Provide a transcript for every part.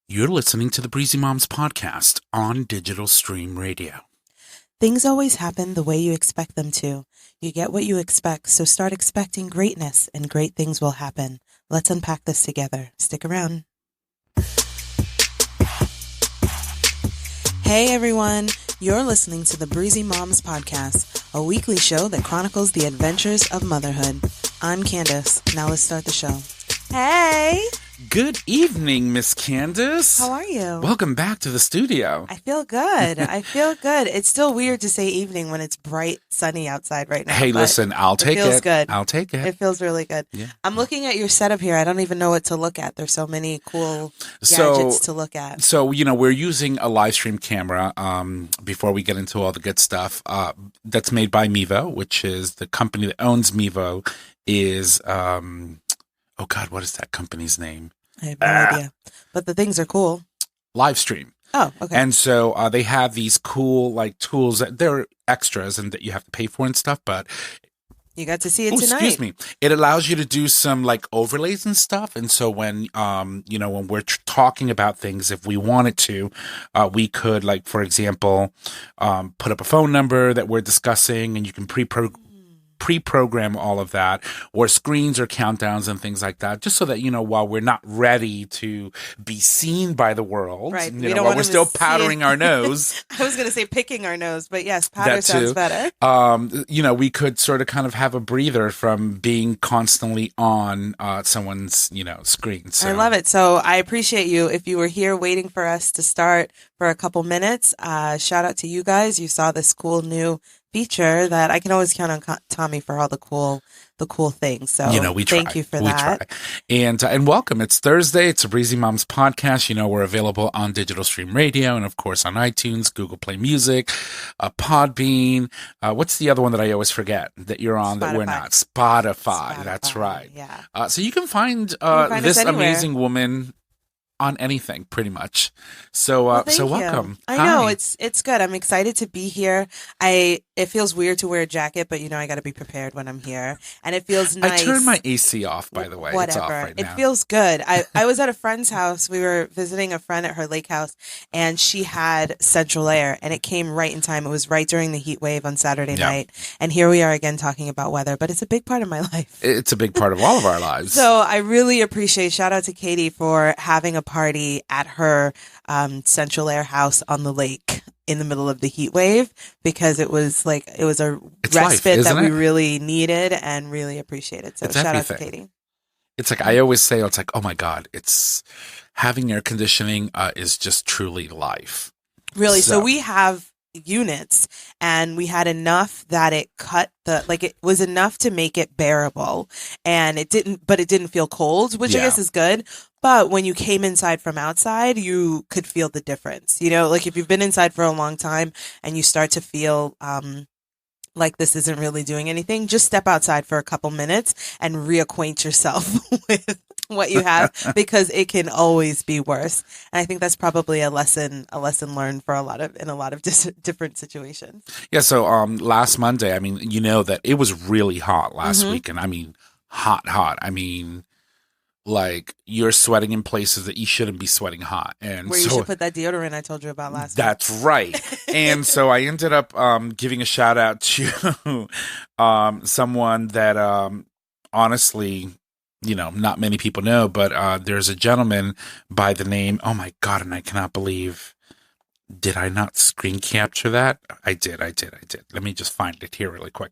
You're listening to the Breezy Moms podcast on Digital Stream Radio. Things always happen the way you expect them to. You get what you expect, so start expecting greatness and great things will happen. Let's unpack this together. Stick around. Hey everyone, you're listening to the Breezy Moms podcast, a weekly show that chronicles the adventures of motherhood. I'm Candace. Now let's start the show. Hey! Good evening, Miss Candace. How are you? Welcome back to the studio. I feel good. It's still weird to say evening when it's bright, sunny outside right now. Hey, listen, I'll take it. It feels good. I'll take it. It feels really good. Yeah. I'm looking at your setup here. I don't even know what to look at. There's so many cool gadgets to look at. So, we're using a live stream camera before we get into all the good stuff that's made by Mevo, which is the company that owns Mevo is... oh God, what is that company's name? I have no idea. But the things are cool. Livestream. Oh, okay. And so they have these cool tools that they're extras and that you have to pay for and stuff, but you got to see it tonight. Excuse me. It allows you to do some overlays and stuff. And so when when we're talking about things, if we wanted to, we could for example, put up a phone number that we're discussing and you can pre-program all of that, or screens or countdowns and things like that, just so that while we're not ready to be seen by the world, right? While we're still powdering our nose. I was going to say picking our nose, but yes, powder sounds better. We could sort of kind of have a breather from being constantly on someone's screen. So. I love it. So I appreciate you. If you were here waiting for us to start for a couple minutes, shout out to you guys. You saw this cool new feature that I can always count on Tommy for all the cool things. So we try. Thank you for that. Try. And welcome. It's Thursday. It's a Breezy Moms podcast. We're available on Digital Stream Radio and of course on iTunes, Google Play Music, Podbean. What's the other one that I always forget that you're on that we're not? Spotify. That's right. Yeah. So you can find this amazing woman on anything, pretty much. So, so welcome. I know it's good. I'm excited to be here. It feels weird to wear a jacket, but I got to be prepared when I'm here, and it feels nice. I turned my AC off, by the way. Whatever. It's off right now. It feels good. I was at a friend's house. We were visiting a friend at her lake house, and she had central air, and it came right in time. It was right during the heat wave on Saturday night, and here we are again talking about weather. But it's a big part of my life. It's a big part of all of our lives. So I really appreciate. Shout out to Katie for having a party at her central air house on the lake in the middle of the heat wave, because it was a respite that we really needed and really appreciated. So shout out to Katie. It's I always say, it's oh my God, it's having air conditioning is just truly life. Really. So we have units, and we had enough that it cut it was enough to make it bearable, and it didn't feel cold, which I guess is good. But when you came inside from outside, you could feel the difference. If you've been inside for a long time and you start to feel like this isn't really doing anything, just step outside for a couple minutes and reacquaint yourself with what you have, because it can always be worse. And I think that's probably a lesson learned for in a lot of different situations. Yeah. So last Monday, that it was really hot last week, and hot. You're sweating in places that you shouldn't be sweating hot. And where you should put that deodorant I told you about last week. That's right. And so I ended up giving a shout out to someone that honestly, not many people know, but there's a gentleman by the name, oh my God, and I cannot believe, did I not screen capture that? I did. Let me just find it here really quick.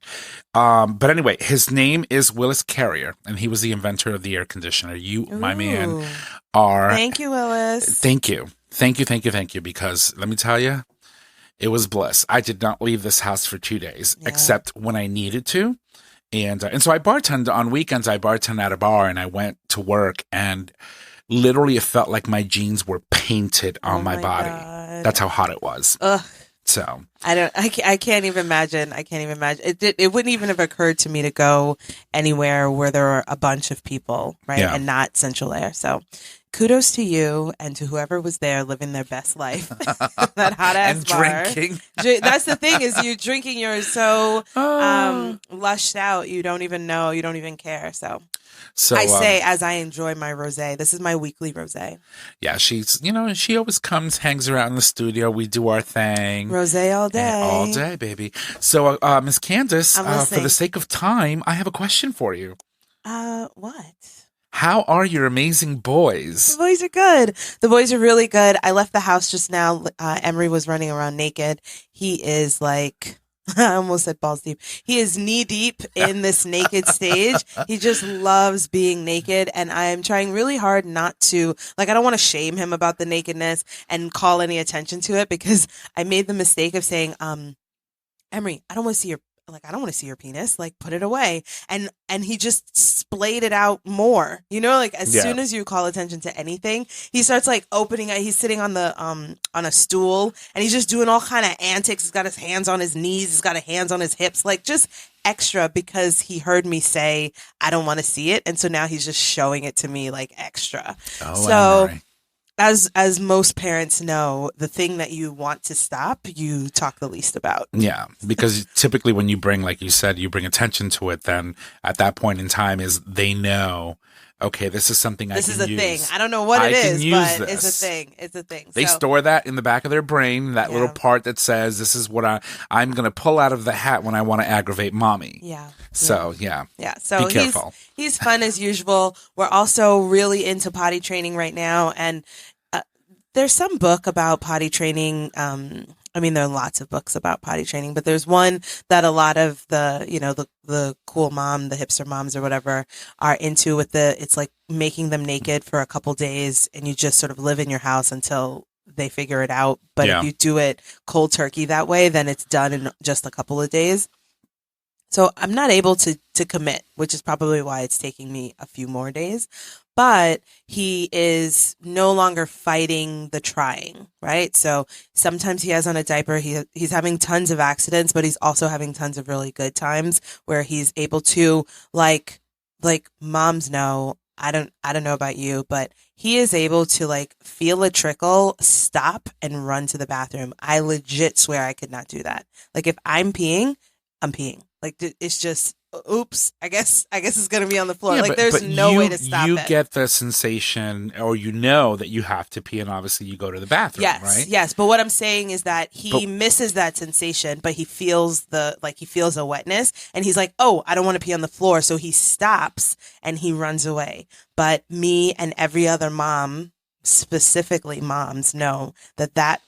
But anyway, his name is Willis Carrier, and he was the inventor of the air conditioner. You, my man, are... Thank you, Willis. Thank you, because let me tell you, it was bliss. I did not leave this house for 2 days, except when I needed to. And so I bartend on weekends. I bartend at a bar, and I went to work, and literally it felt like my jeans were painted on my body. God. That's how hot it was. Ugh. So I can't even imagine. It wouldn't even have occurred to me to go anywhere where there were a bunch of people, right? Yeah. And not central air. So kudos to you and to whoever was there living their best life. That hot ass and bar. drinking. That's the thing, is you drinking. You're so Oh. lushed out. You don't even know. You don't even care. So So I say, as I enjoy my rosé, this is my weekly rosé. yeah, she's, she always comes, hangs around in the studio. We do our thing. Rosé all day. All day, baby. So, Miss Candace, I'm for listening. the sake of time, I have a question for you. What? How are your amazing boys? The boys are good. The boys are really good. I left the house just now. Emery was running around naked. He is like, I almost said balls deep. He is knee deep in this naked stage. He just loves being naked. And I'm trying really hard not to, I don't want to shame him about the nakedness and call any attention to it, because I made the mistake of saying, Emery, I don't want to see your penis. Put it away. And he just splayed it out more. As soon as you call attention to anything, he starts opening it. He's sitting on the on a stool, and he's just doing all kind of antics. He's got his hands on his knees. He's got his hands on his hips, just extra, because he heard me say I don't want to see it, and so now he's just showing it to me extra. Oh, so. As most parents know, the thing that you want to stop, you talk the least about. Yeah, because typically when you bring, like you said, you bring attention to it, then at that point in time is they know, okay, this is something I can use. This is a thing. I don't know what it is, but this. It's a thing. It's a thing. They store that in the back of their brain, that little part that says, this is what I'm going to pull out of the hat when I want to aggravate mommy. Yeah. So, yeah. Yeah. So be careful. He's fun as usual. We're also really into potty training right now. And there's some book about potty training. There are lots of books about potty training, but there's one that a lot of the cool mom, the hipster moms or whatever are into it's making them naked for a couple days, and you just sort of live in your house until they figure it out. But if you do it cold turkey that way, then it's done in just a couple of days. So I'm not able to commit, which is probably why it's taking me a few more days. But he is no longer fighting the trying, right? So sometimes he has on a diaper. He's having tons of accidents, but he's also having tons of really good times where he's able to, like moms know. I don't know about you, but he is able to feel a trickle, stop, and run to the bathroom. I legit swear I could not do that. If I'm peeing, I'm peeing. It's just, oops, I guess it's going to be on the floor. Yeah, there's no way to stop it. You get the sensation, or that you have to pee, and obviously you go to the bathroom, right? Yes, but what I'm saying is that he misses that sensation, but he feels he feels a wetness, and he's like, oh, I don't want to pee on the floor, so he stops, and he runs away. But me and every other mom, specifically moms, know that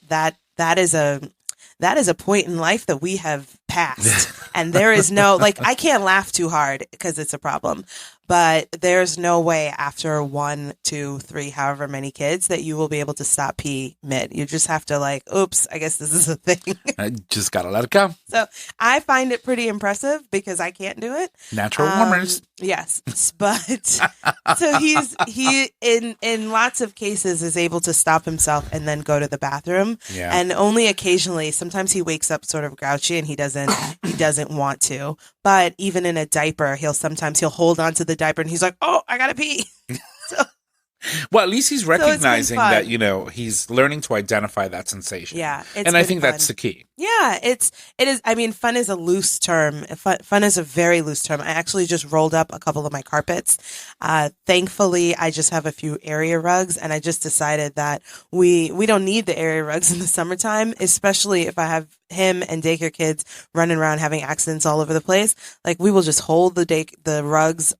is a point in life that we have passed. And there is no, I can't laugh too hard because it's a problem, but there's no way after 1, 2, 3, however many kids that you will be able to stop pee mid. You just have to oops, I guess this is a thing. I just got to let it go. So I find it pretty impressive because I can't do it. Natural warmers. Yes. But so he in lots of cases is able to stop himself and then go to the bathroom. Yeah. And only occasionally, sometimes he wakes up sort of grouchy and he doesn't want to. But even in a diaper, he'll hold on to the diaper and he's like, oh, I gotta pee. So, well, at least he's recognizing that, he's learning to identify that sensation. Yeah. And I think that's the key. Yeah, it is. I mean, fun is a loose term. Fun is a very loose term. I actually just rolled up a couple of my carpets. Thankfully, I just have a few area rugs, and I just decided that we don't need the area rugs in the summertime, especially if I have him and daycare kids running around having accidents all over the place. We will just hold the rugs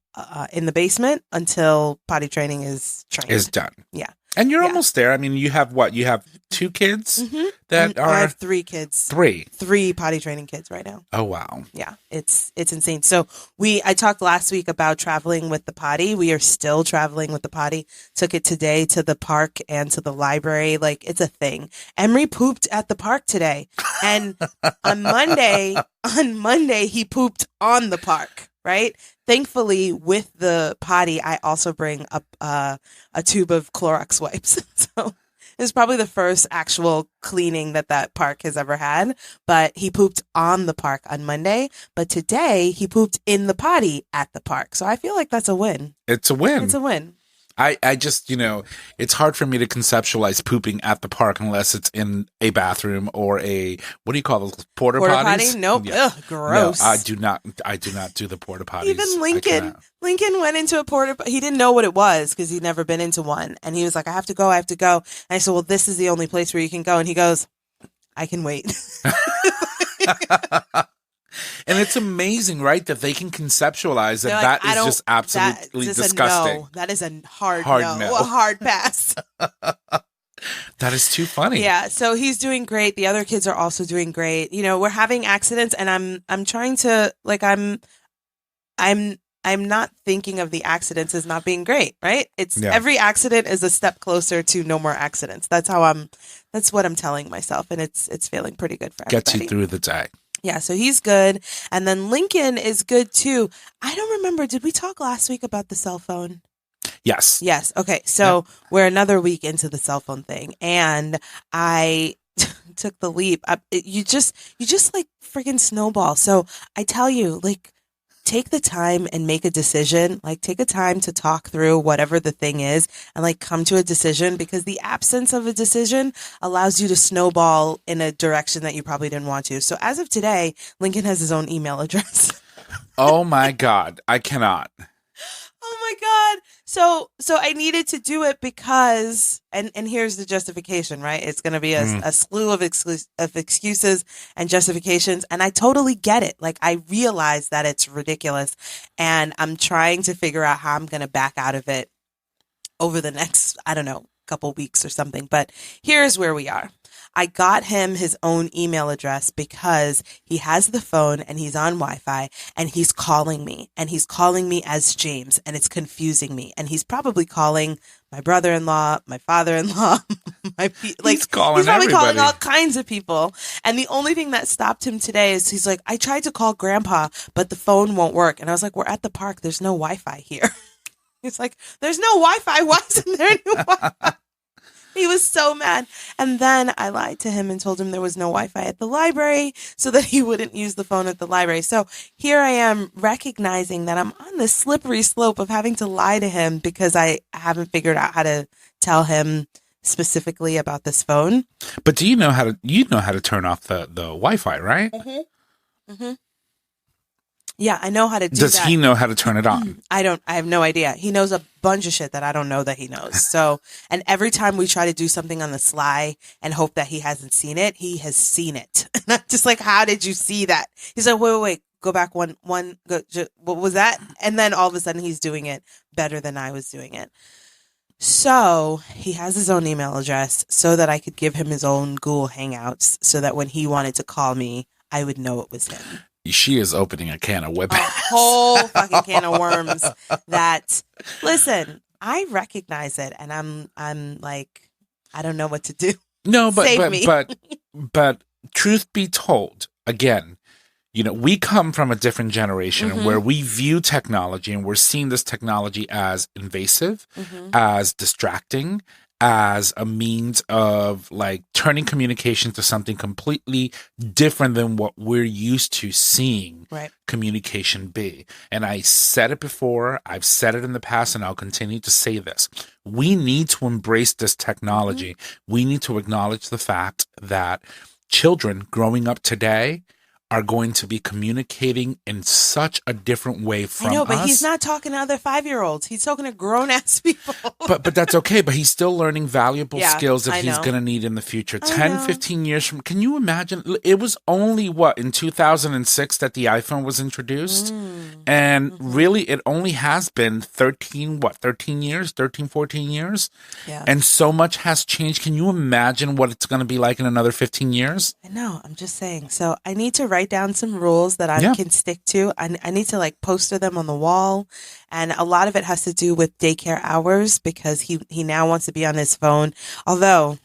in the basement until potty training is done. Yeah. And you're almost there. I mean, you have what? You have 2 kids that are... I have 3 kids. 3 potty training kids right now. Oh, wow. Yeah, it's insane. So I talked last week about traveling with the potty. We are still traveling with the potty. Took it today to the park and to the library. It's a thing. Emery pooped at the park today. And on Monday, he pooped on the park. Right? Thankfully, with the potty, I also bring up a tube of Clorox wipes. So it's probably the first actual cleaning that park has ever had. But he pooped on the park on Monday. But today, he pooped in the potty at the park. So I feel like that's a win. It's a win. It's a win. I just, it's hard for me to conceptualize pooping at the park unless it's in a bathroom or what do you call those, porta Porta potties? potty? Nope. Yeah. Ugh, gross. No, I do not do the porta potties. Even Lincoln went into a porta. He didn't know what it was because he'd never been into one, and he was like, "I have to go. I have to go." And I said, "Well, this is the only place where you can go." And he goes, "I can wait." And it's amazing, right, that they can conceptualize that is just absolutely disgusting. No. That is a hard no. A hard pass. That is too funny. Yeah, so he's doing great. The other kids are also doing great. We're having accidents, and I'm trying to I'm not thinking of the accidents as not being great, right? Every accident is a step closer to no more accidents. That's what I'm telling myself, and it's feeling pretty good for everybody. Gets you through the day. Yeah, so he's good. And then Lincoln is good too. I don't remember, did we talk last week about the cell phone? Yes. Yes. Okay. So we're another week into the cell phone thing, and I took the leap. You just like friggin' snowball. So I tell you, like, take the time and make a decision. Like, take a time to talk through whatever the thing is and like come to a decision, because the absence of a decision allows you to snowball in a direction that you probably didn't want to. So as of today, Lincoln has his own email address. Oh my God. I cannot. Oh my God. So I needed to do it because, and here's the justification, right? It's going to be a slew of excuses and justifications. And I totally get it. Like, I realize that it's ridiculous, and I'm trying to figure out how I'm going to back out of it over the next, I don't know, couple weeks or something. But here's where we are. I got him his own email address because he has the phone and he's on Wi-Fi, and he's calling me as James, and it's confusing me. And he's probably calling my brother-in-law, my father-in-law, he's probably everybody. Calling all kinds of people. And the only thing that stopped him today is he's like, I tried to call Grandpa, but the phone won't work. And I was like, we're at the park. There's no Wi-Fi here. He's like, there's no Wi-Fi. Why isn't there any Wi-Fi? He was so mad. And then I lied to him and told him there was no Wi-Fi at the library so that he wouldn't use the phone at the library. So here I am recognizing that I'm on the slippery slope of having to lie to him because I haven't figured out how to tell him specifically about this phone. But do you know how to turn off the Wi-Fi, right? Mm-hmm. Mm-hmm. Yeah, I know how to do that. Does he know how to turn it on? I have no idea. He knows a bunch of shit that I don't know that he knows. So, and every time we try to do something on the sly and hope that he hasn't seen it, he has seen it. And I'm just like, how did you see that? He's like, wait, go back one, what was that? And then all of a sudden he's doing it better than I was doing it. So he has his own email address so that I could give him his own Google Hangouts so that when he wanted to call me, I would know it was him. She is opening a can of whip ass. A whole fucking can of worms that, listen, I recognize it, and I'm like, I don't know what to do. No, but truth be told, again, we come from a different generation where we view technology, and we're seeing this technology as invasive, as distracting, as a means of like turning communication to something completely different than what we're used to seeing communication be. And I said it before, I've said it in the past, and I'll continue to say this. We need to embrace this technology. We need to acknowledge the fact that children growing up today are going to be communicating in such a different way from us. I know, but he's not talking to other 5-year-olds. He's talking to grown-ass people. But that's okay. But he's still learning valuable skills that he's going to need in the future. 10, 15 years from... Can you imagine? It was only, in 2006 that the iPhone was introduced? And really, it only has been 13 years? 13, 14 years? Yeah. And so much has changed. Can you imagine what it's going to be like in another 15 years? I know. I'm just saying. So I need to write down some rules that I can stick to. I need to like poster them on the wall. And a lot of it has to do with daycare hours because he now wants to be on his phone. Although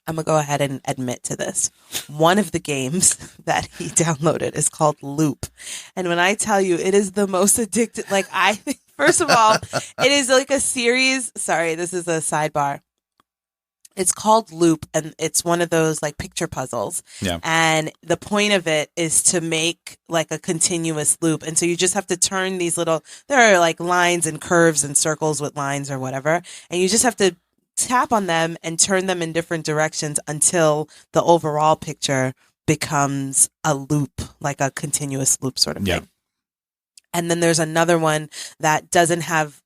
I'm going to go ahead and admit to this. One of the games that he downloaded is called Loop. And when I tell you it is the most addictive, like first of all, it is like a series. Sorry, this is a sidebar. It's called Loop, and it's one of those like picture puzzles. Yeah. And the point of it is to make like a continuous loop. And so you just have to turn these there are like lines and curves and circles with lines or whatever. And you just have to tap on them and turn them in different directions until the overall picture becomes a loop, like a continuous loop sort of thing. And then there's another one that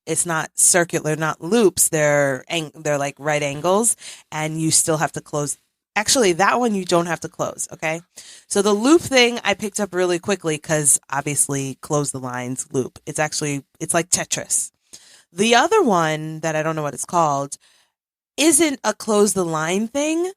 it's not circular, not loops. They're like right angles, and you still have to close. Actually, that one you don't have to close. Okay. So the loop thing I picked up really quickly because obviously close the lines loop. It's like Tetris. The other one that I don't know what it's called isn't a close the line thing.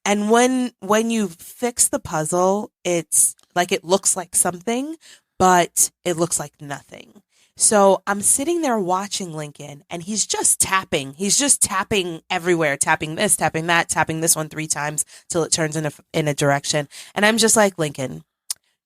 And when you fix the puzzle, it's like it looks like something, but it looks like nothing. So I'm sitting there watching Lincoln, and he's just tapping. He's just tapping everywhere, tapping this, tapping that, tapping this one 3 times till it turns in a direction. And I'm just like, Lincoln,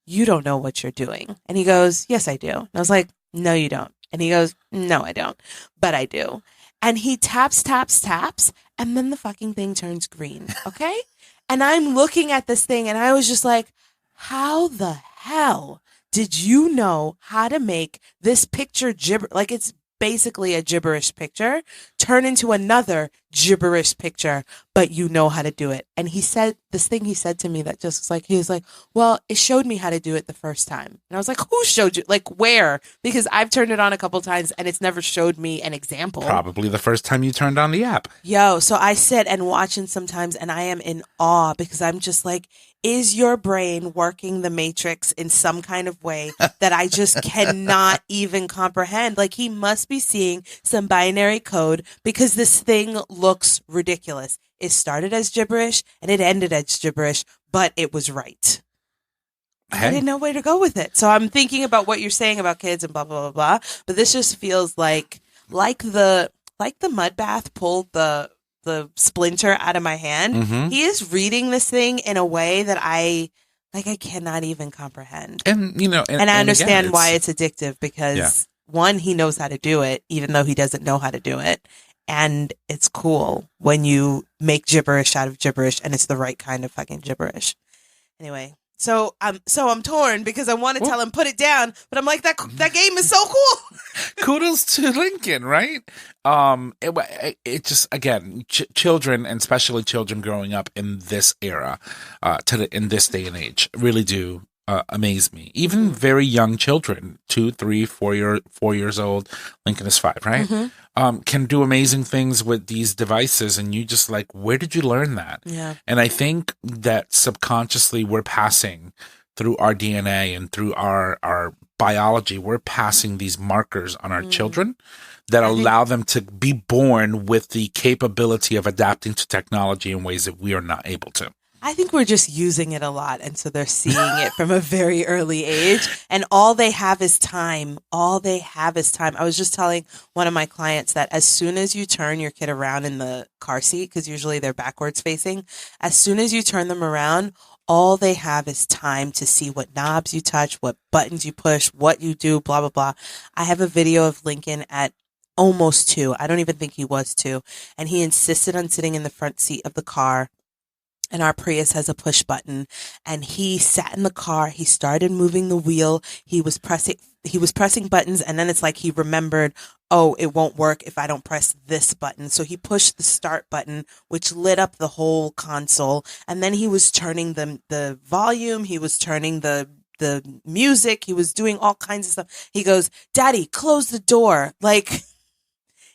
you don't know what you're doing. And he goes, yes, I do. And I was like, no, you don't. And he goes, no, I don't, but I do. And he taps, taps, taps, and then the fucking thing turns green. Okay. And I'm looking at this thing, and I was just like, how the hell did you know how to make this picture like it's basically a gibberish picture turn into another gibberish picture, but you know how to do it? And he said this thing he said to me that just was like, he was like, well, it showed me how to do it the first time. And I was like, who showed you? Like, where? Because I've turned it on a couple times and it's never showed me an example. Probably the first time you turned on the app. So I sit and watch him sometimes, and I am in awe because I'm just like, is your brain working the matrix in some kind of way that I just cannot even comprehend? Like, he must be seeing some binary code because this thing looks ridiculous. It started as gibberish and it ended as gibberish, but it was right. Hey. I didn't know where to go with it. So I'm thinking about what you're saying about kids and blah, blah, blah, blah. But this just feels like the mud bath pulled the splinter out of my hand. Mm-hmm. He is reading this thing in a way that I cannot even comprehend. And, and I understand again, why it's addictive because one, he knows how to do it, even though he doesn't know how to do it. And it's cool when you make gibberish out of gibberish and it's the right kind of fucking gibberish. Anyway. So I'm torn because I want to tell him put it down, but I'm like that game is so cool. Kudos to Lincoln, right? It just again, children and especially children growing up in this era, in this day and age, really do amaze me. Even very young children, 2, 3, 4 years old. Lincoln is 5, right? Mm-hmm. Can do amazing things with these devices, and you just like, where did you learn that? Yeah. And I think that subconsciously we're passing through our DNA and through our biology, we're passing these markers on our children that allow them to be born with the capability of adapting to technology in ways that we are not able to. I think we're just using it a lot. And so they're seeing it from a very early age. And all they have is time. All they have is time. I was just telling one of my clients that as soon as you turn your kid around in the car seat, because usually they're backwards facing, as soon as you turn them around, all they have is time to see what knobs you touch, what buttons you push, what you do, blah, blah, blah. I have a video of Lincoln at almost 2. I don't even think he was 2. And he insisted on sitting in the front seat of the car. And our Prius has a push button, and he sat in the car. He started moving the wheel. He was pressing buttons, and then it's like he remembered, oh, it won't work if I don't press this button. So he pushed the start button, which lit up the whole console. And then he was turning the volume. He was turning the music. He was doing all kinds of stuff. He goes, Daddy, close the door. Like,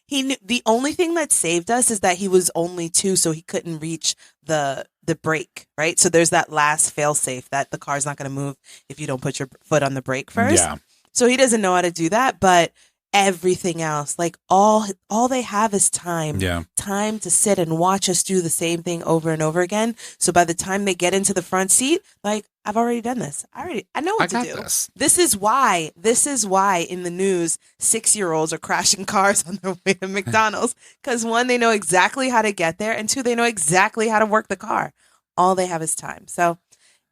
he knew the only thing that saved us is that he was only 2, so he couldn't reach the brake, right? So there's that last fail safe that the car's not going to move if you don't put your foot on the brake first. Yeah. So he doesn't know how to do that, but everything else, like all they have is time. Yeah. Time to sit and watch us do the same thing over and over again. So by the time they get into the front seat, like, I've already done this. I know what to do. This is why in the news 6-year-olds are crashing cars on their way to McDonald's, because 1, they know exactly how to get there, and 2, they know exactly how to work the car. All they have is time. So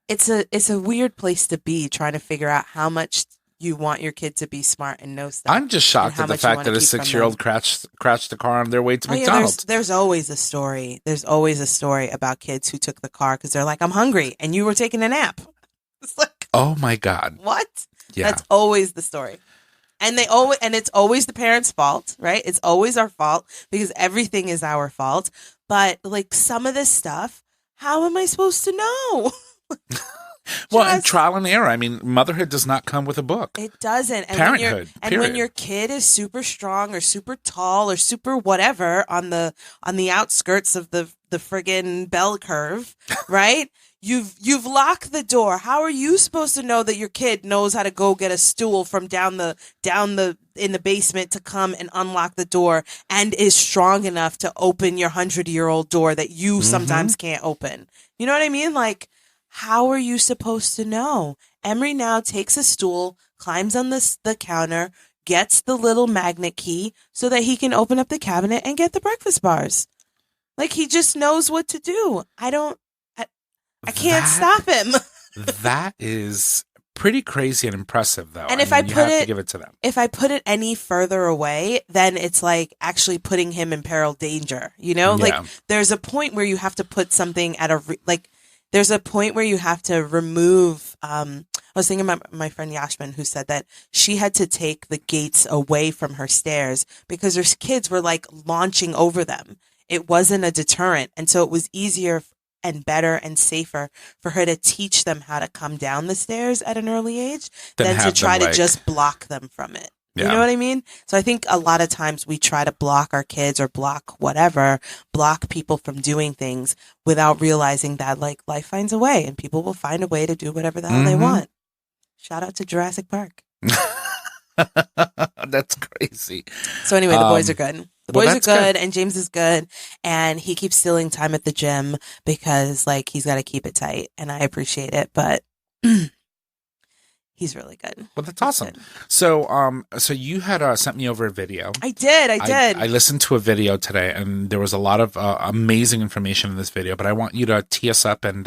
it's a weird place to be, trying to figure out how much you want your kid to be smart and know stuff. I'm just shocked at the fact that a 6-year-old crashed the car on their way to McDonald's. There's always a story. There's always a story about kids who took the car because they're like, I'm hungry, and you were taking a nap. It's like, oh my God. What? Yeah. That's always the story. And it's always the parents' fault, right? It's always our fault because everything is our fault. But like some of this stuff, how am I supposed to know? Well, and trial and error. I mean, motherhood does not come with a book. It doesn't. And Parenthood. when your kid is super strong or super tall or super whatever on the outskirts of the friggin' bell curve, right? You've locked the door. How are you supposed to know that your kid knows how to go get a stool from down in the basement to come and unlock the door and is strong enough to open your 100-year-old door that you sometimes can't open? You know what I mean? Like, how are you supposed to know? Emery now takes a stool, climbs on the counter, gets the little magnet key so that he can open up the cabinet and get the breakfast bars. Like, he just knows what to do. I can't stop him. That is pretty crazy and impressive, though. And you have to give it to them. If I put it any further away, then it's like actually putting him in peril danger. You know, like there's a point where you have to put something at there's a point where you have to remove. I was thinking about my friend Yashmin, who said that she had to take the gates away from her stairs because her kids were like launching over them. It wasn't a deterrent, and so it was easier and better and safer for her to teach them how to come down the stairs at an early age than to try to just block them from it. You know what I mean? So I think a lot of times we try to block our kids or block people from doing things without realizing that like life finds a way and people will find a way to do whatever the hell they want. Shout out to Jurassic Park. That's crazy. So anyway, the boys are good. The boys are good, and James is good, and he keeps stealing time at the gym because, like, he's got to keep it tight, and I appreciate it, but he's really good. Well, that's awesome. So, so you had sent me over a video. I did. I listened to a video today, and there was a lot of amazing information in this video, but I want you to tee us up and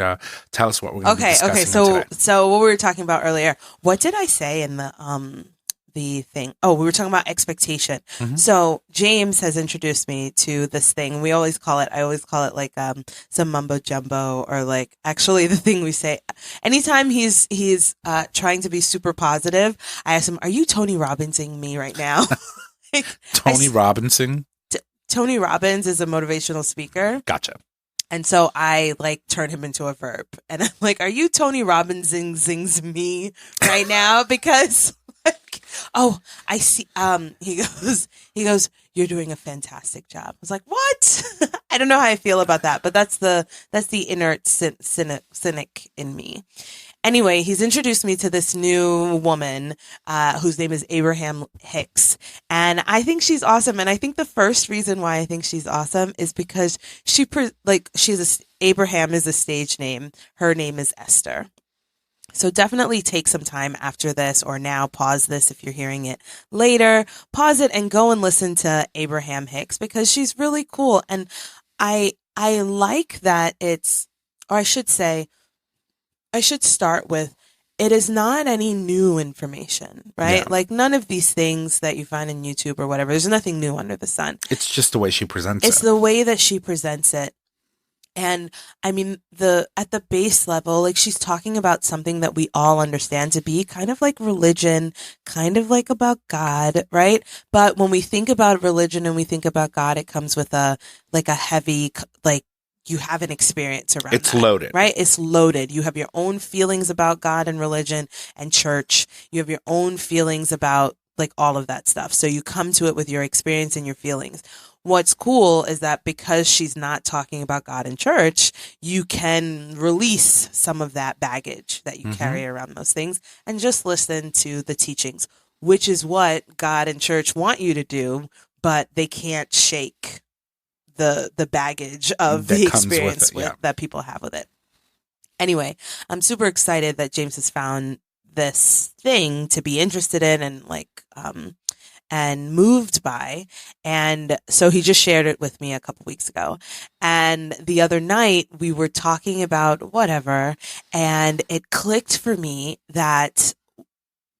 tell us what we're going to be discussing today. So what we were talking about earlier, what did I say in the thing? Oh, we were talking about expectation. So James has introduced me to this thing. I always call it like some mumbo jumbo, or like actually the thing we say anytime he's trying to be super positive. I ask him, "Are you Tony Robbinsing me right now?" Tony Robinson? Tony Robbins is a motivational speaker. Gotcha. And so I like turn him into a verb, and I'm like, "Are you Tony Robbinsing me right now?" Because oh, I see. He goes, "You're doing a fantastic job." I was like, "What?" I don't know how I feel about that, but that's the inert cynic in me. Anyway, he's introduced me to this new woman, whose name is Abraham Hicks. And I think she's awesome. And I think the first reason why I think she's awesome is because Abraham is a stage name. Her name is Esther. So definitely take some time after this, or now pause this if you're hearing it later. Pause it and go and listen to Abraham Hicks because she's really cool. And I like that I should start with, it is not any new information, right? Yeah. Like none of these things that you find in YouTube or whatever, there's nothing new under the sun. It's just the way she presents it. It's the way that she presents it. And I mean, at the base level, like she's talking about something that we all understand to be kind of like religion, kind of like about God, right? But when we think about religion and we think about God, it comes with a heavy, like, you have an experience around it's that, loaded, right? It's loaded. You have your own feelings about God and religion and church. You have your own feelings about like all of that stuff. So you come to it with your experience and your feelings. What's cool is that because she's not talking about God and church, you can release some of that baggage that you carry around those things and just listen to the teachings, which is what God and church want you to do, but they can't shake the baggage of the experience that people have with it. Anyway, I'm super excited that James has found this thing to be interested in and and moved by. And so he just shared it with me a couple weeks ago. And the other night we were talking about whatever, and it clicked for me that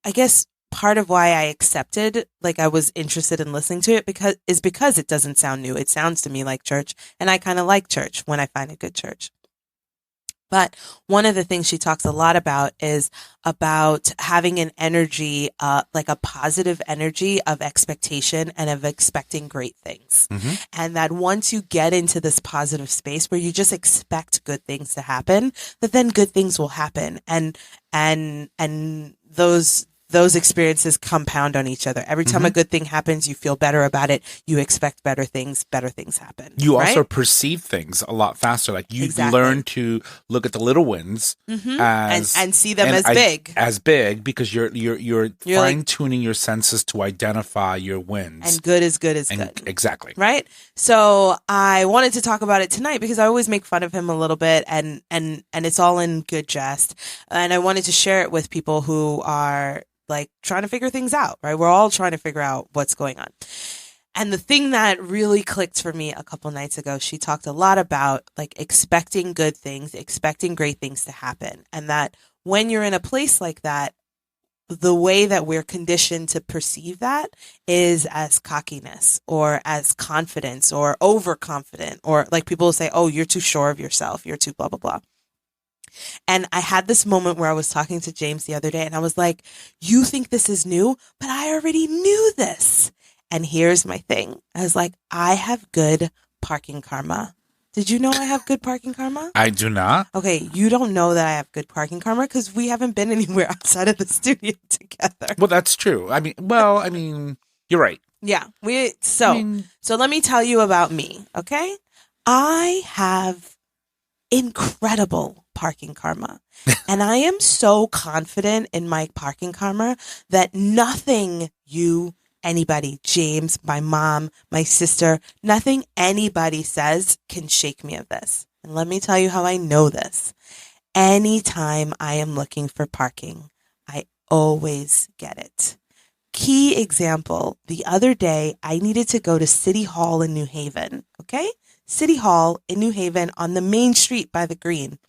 I guess part of why I accepted, like I was interested in listening to it because it doesn't sound new. It sounds to me like church, and I kind of like church when I find a good church. But one of the things she talks a lot about is about having an energy, like a positive energy of expectation and of expecting great things. Mm-hmm. And that once you get into this positive space where you just expect good things to happen, that then good things will happen. And those experiences compound on each other. Every time a good thing happens, you feel better about it. You expect better things happen. You right? also perceive things a lot faster. Like you Exactly. learn to look at the little wins as and see them as big. As big, because you're fine tuning your senses to identify your wins. And good is good is good. Exactly. Right? So I wanted to talk about it tonight because I always make fun of him a little bit, and it's all in good jest. And I wanted to share it with people who are like trying to figure things out, right? We're all trying to figure out what's going on. And the thing that really clicked for me a couple nights ago, she talked a lot about like expecting good things, expecting great things to happen. And that when you're in a place like that, the way that we're conditioned to perceive that is as cockiness or as confidence or overconfident, or like people will say, oh, you're too sure of yourself. You're too blah, blah, blah. And I had this moment where I was talking to James the other day and I was like, you think this is new, but I already knew this. And here's my thing. I was like, I have good parking karma. Did you know I have good parking karma? I do not. Okay, you don't know that I have good parking karma because we haven't been anywhere outside of the studio together. Well, that's true. I mean, you're right. Yeah. So let me tell you about me, okay? I have incredible parking karma. And I am so confident in my parking karma that nothing anybody, James, my mom, my sister, nothing anybody says can shake me of this. And let me tell you how I know this. Anytime I am looking for parking, I always get it. Key example, the other day I needed to go to City Hall in New Haven, okay? City Hall in New Haven on the main street by the Green.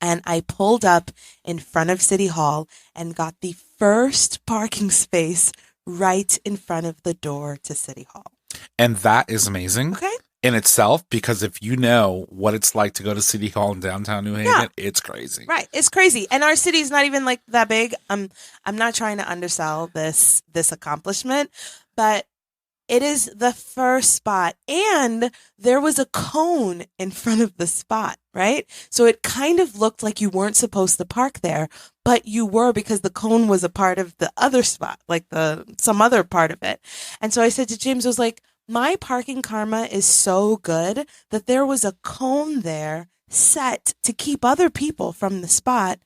And I pulled up in front of City Hall and got the first parking space right in front of the door to City Hall. And that is amazing. Okay. In itself, because if you know what it's like to go to City Hall in downtown New Haven, it's crazy. Right. It's crazy. And our city's not even like that big. I'm not trying to undersell this accomplishment, but it is the first spot, and there was a cone in front of the spot, right? So it kind of looked like you weren't supposed to park there, but you were, because the cone was a part of the other spot, like some other part of it. And so I said to James, I was like, my parking karma is so good that there was a cone there set to keep other people from the spot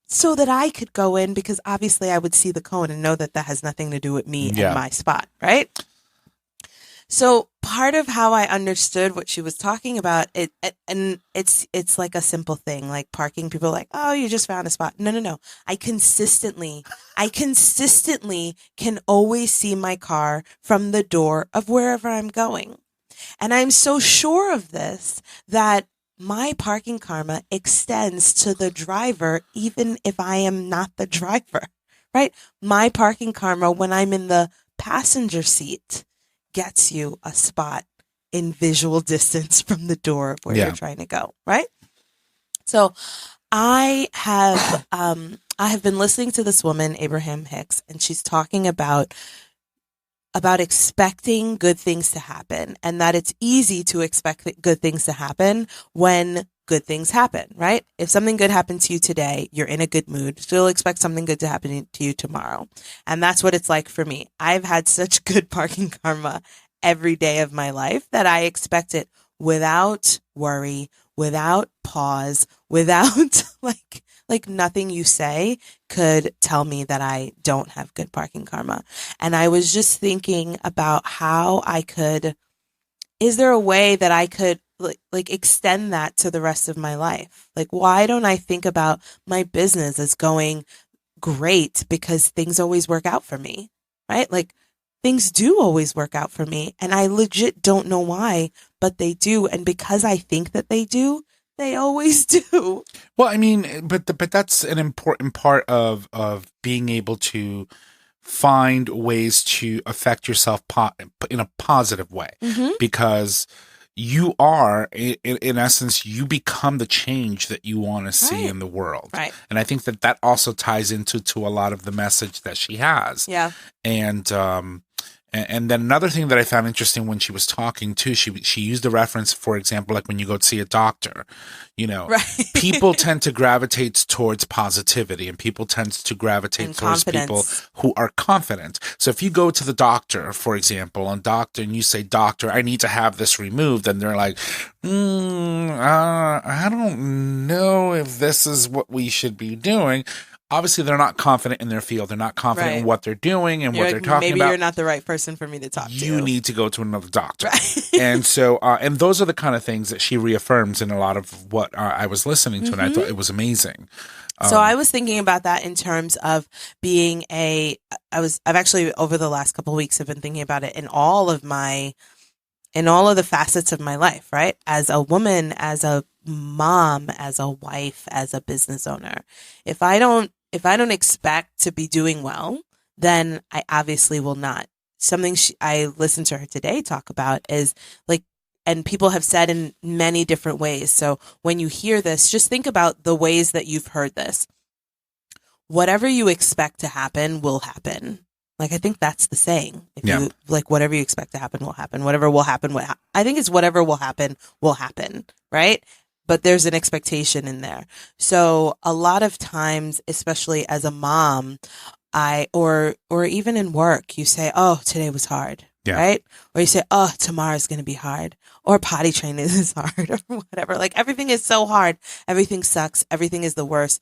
so that I could go in, because obviously I would see the cone and know that that has nothing to do with me and my spot, right? So part of how I understood what she was talking about, and it's like a simple thing, like parking. People are like, oh, you just found a spot. No. I consistently can always see my car from the door of wherever I'm going. And I'm so sure of this that my parking karma extends to the driver, even if I am not the driver, right? My parking karma, when I'm in the passenger seat, gets you a spot in visual distance from the door of where you're trying to go, right? So I have been listening to this woman, Abraham Hicks, and she's talking about expecting good things to happen, and that it's easy to expect good things to happen when good things happen, right? If something good happened to you today, you're in a good mood. Still expect something good to happen to you tomorrow. And that's what it's like for me. I've had such good parking karma every day of my life that I expect it without worry, without pause, without like nothing you say could tell me that I don't have good parking karma. And I was just thinking about how is there a way that I could like extend that to the rest of my life? Like, why don't I think about my business as going great because things always work out for me, right? Like things do always work out for me, and I legit don't know why, but they do. And because I think that they do, They always do. Well, I mean, but that's an important part of being able to find ways to affect yourself in a positive way, because you are, in essence, you become the change that you want to see in the world. Right. And I think that also ties into a lot of the message that she has. Yeah. And then another thing that I found interesting when she was talking too, she used a reference, for example, like when you go to see a doctor, people tend to gravitate towards positivity, and people tend to gravitate towards people who are confident. So if you go to the doctor, for example, and you say, "Doctor, I need to have this removed," and they're like, I don't know if this is what we should be doing. Obviously, they're not confident in their field. They're not confident in what they're doing and what they're talking about. Maybe you're not the right person for me to talk to. You need to go to another doctor. Right. And so, and those are the kind of things that she reaffirms in a lot of what I was listening to, and I thought it was amazing. So I was thinking about that in terms of being I've actually, over the last couple of weeks, have been thinking about it in all of the facets of my life, right? As a woman, as a mom, as a wife, as a business owner. If I don't expect to be doing well, then I obviously will not. Something I listened to her today talk about is like, and people have said in many different ways. So when you hear this, just think about the ways that you've heard this. Whatever you expect to happen will happen. Like, I think that's the saying. If you like, whatever you expect to happen will happen. Whatever will happen, I think it's whatever will happen, right? But there's an expectation in there. So a lot of times, especially as a mom, or even in work, you say, "Oh, today was hard," right? Or you say, "Oh, tomorrow's going to be hard," or potty training is hard, or whatever. Like, everything is so hard. Everything sucks. Everything is the worst.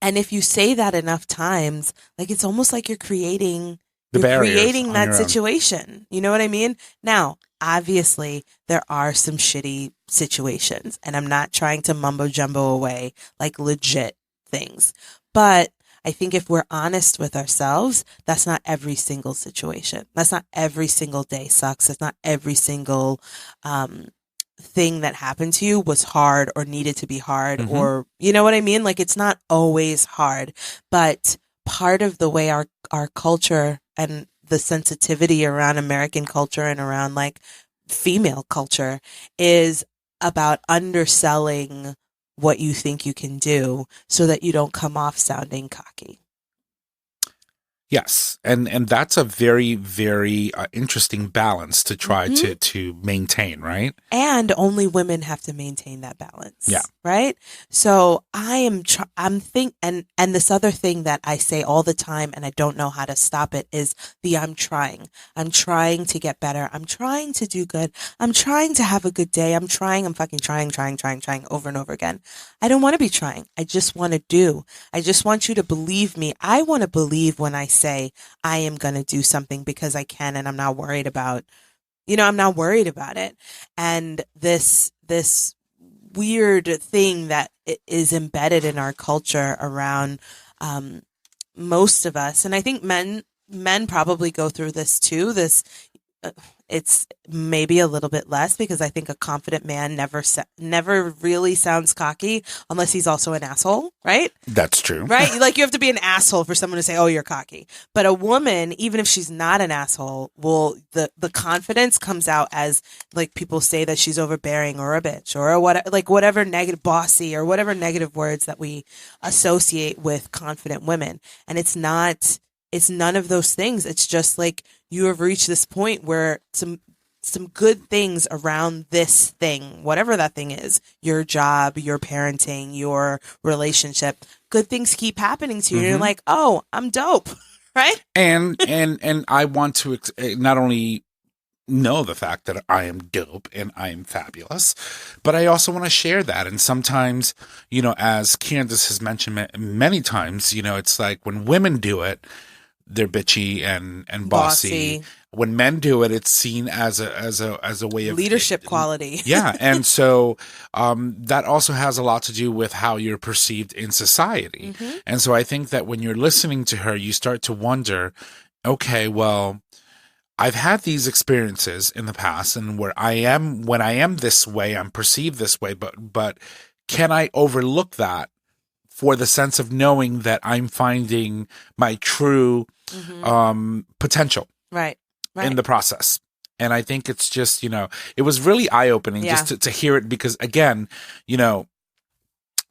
And if you say that enough times, like, it's almost like you're creating that situation. You know what I mean? Now, obviously, there are some shitty situations, and I'm not trying to mumbo jumbo away like legit things. But I think if we're honest with ourselves, that's not every single situation. That's not every single day sucks. That's not every single thing that happened to you was hard or needed to be hard, or, you know what I mean? Like, it's not always hard, but part of the way our culture and the sensitivity around American culture and around like female culture is about underselling what you think you can do so that you don't come off sounding cocky. Yes, and that's a very, very interesting balance to try to maintain, right? And only women have to maintain that balance. Yeah. Right? So I'm this other thing that I say all the time, and I don't know how to stop it, is I'm trying. I'm trying to get better. I'm trying to do good. I'm trying to have a good day. I'm fucking trying over and over again. I don't want to be trying. I just want to do. I just want you to believe me. I want to believe when I say I am going to do something because I can, and I'm not worried about, it. And this weird thing that is embedded in our culture around most of us, and I think men probably go through this too. It's maybe a little bit less, because I think a confident man never really sounds cocky unless he's also an asshole, right? That's true. Right? Like, you have to be an asshole for someone to say, "Oh, you're cocky." But a woman, even if she's not an asshole, the confidence comes out as, like, people say that she's overbearing or a bitch or whatever negative, bossy, or whatever negative words that we associate with confident women. And it's none of those things. It's just like, you have reached this point where some good things around this thing, whatever that thing is, your job, your parenting, your relationship, good things keep happening to you. And you're like, "Oh, I'm dope." Right? And I want to not only know the fact that I am dope and I am fabulous, but I also want to share that. And sometimes, as Candace has mentioned many times, it's like when women do it, they're bitchy and bossy. When men do it, it's seen as a way of leadership quality. Yeah, and so that also has a lot to do with how you're perceived in society. And so I think that when you're listening to her, you start to wonder, okay, well, I've had these experiences in the past, and when I am this way, I'm perceived this way, but can I overlook that for the sense of knowing that I'm finding my true potential Right. in the process? And I think it's just, it was really eye-opening just to hear it, because again,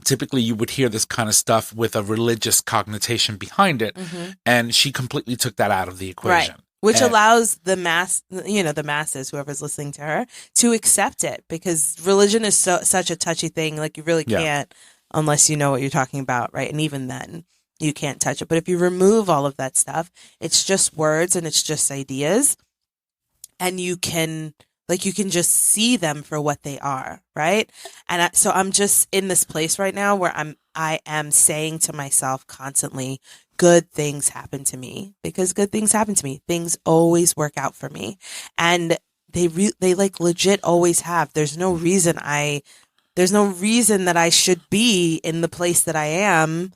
typically you would hear this kind of stuff with a religious connotation behind it, and she completely took that out of the equation. Right. Which allows the the masses, whoever's listening to her, to accept it, because religion is such a touchy thing. Like, you really can't, unless you know what you're talking about, right? And even then, you can't touch it. But if you remove all of that stuff, it's just words and it's just ideas, and you can just see them for what they are, right? And so I'm just in this place right now where I am saying to myself constantly, good things happen to me, because good things happen to me. Things always work out for me. And they like legit always have. There's no reason that I should be in the place that I am,